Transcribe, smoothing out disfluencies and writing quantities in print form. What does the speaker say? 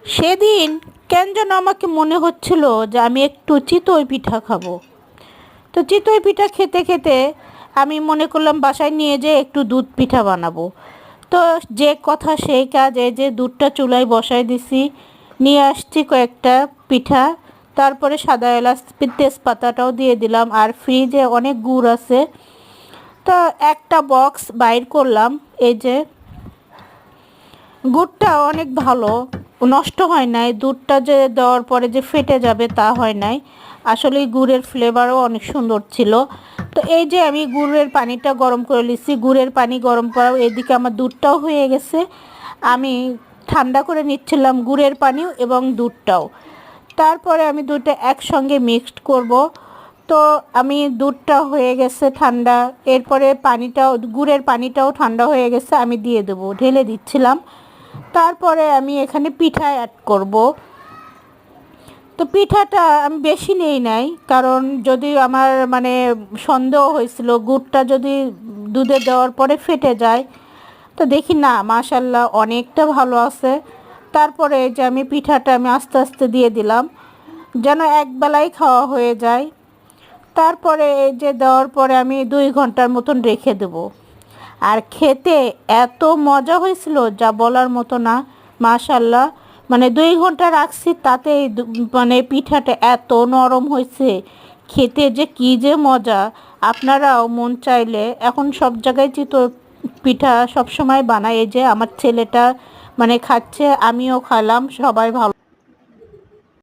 সেদিন কেন যেন আমাকে মনে হচ্ছিল যে আমি একটু চিতই পিঠা খাবো। তো চিতই পিঠা খেতে খেতে আমি মনে করলাম বাসায় নিয়ে যেয়ে একটু দুধ পিঠা বানাবো। তো যে কথা সেই কাজ, এই যে দুধটা চুলায় বসায় দিছি, নিয়ে আসছি কয়েকটা পিঠা, তারপরে সাদা এলাচ তেজপাতাটাও দিয়ে দিলাম, আর ফ্রিজে অনেক গুড় আছে। তো একটা বক্স বাইর করলাম। এই যে গুড়টা অনেক ভালো, নষ্ট হয় নাই। দুধটা যে দেওয়ার পরে যে ফেটে যাবে তা হয় নাই, আসলে গুড়ের ফ্লেভারও অনেক সুন্দর ছিল। তো এই যে আমি গুড়ের পানিটা গরম করে নিচ্ছি, গুড়ের পানি গরম করাও, এদিকে আমার দুধটাও হয়ে গেছে। আমি ঠান্ডা করে নিচ্ছিলাম গুড়ের পানিও এবং দুধটাও। তারপরে আমি দুধটা একসঙ্গে মিক্সড করব। তো আমি দুধটা হয়ে গেছে ঠান্ডা, এরপরে পানিটাও, গুড়ের পানিটাও ঠান্ডা হয়ে গেছে, আমি দিয়ে দেবো, ঢেলে দিচ্ছিলাম। তারপরে আমি এখানে পিঠা অ্যাড করব। তো পিঠাটা আমি বেশি নেই নাই, কারণ যদি আমার মানে সন্দেহ হয়েছিল গুড়টা যদি দুধে দেওয়ার পরে ফেটে যায়। তো দেখি না, মাশাল্লাহ অনেকটা ভালো আছে। তারপরে এই যে আমি পিঠাটা আমি আস্তে আস্তে দিয়ে দিলাম, যেন একবেলাই খাওয়া হয়ে যায়। তারপরে এই যে দেওয়ার পরে আমি 2 ঘন্টার মতন রেখে দেবো। আর খেতে এত মজা হয়েছিল যা বলার মতো না, মাশাল্লাহ। মানে 2 ঘন্টা রাখছি, তাতে মানে পিঠাটা এত নরম হয়েছে, খেতে যে কী যে মজা। আপনারাও মন চাইলে, এখন সব জায়গায় চিতই পিঠা সব সময় বানায়, এই যে আমার ছেলেটা মানে খাচ্ছে, আমিও খাইলাম, সবাই ভালো।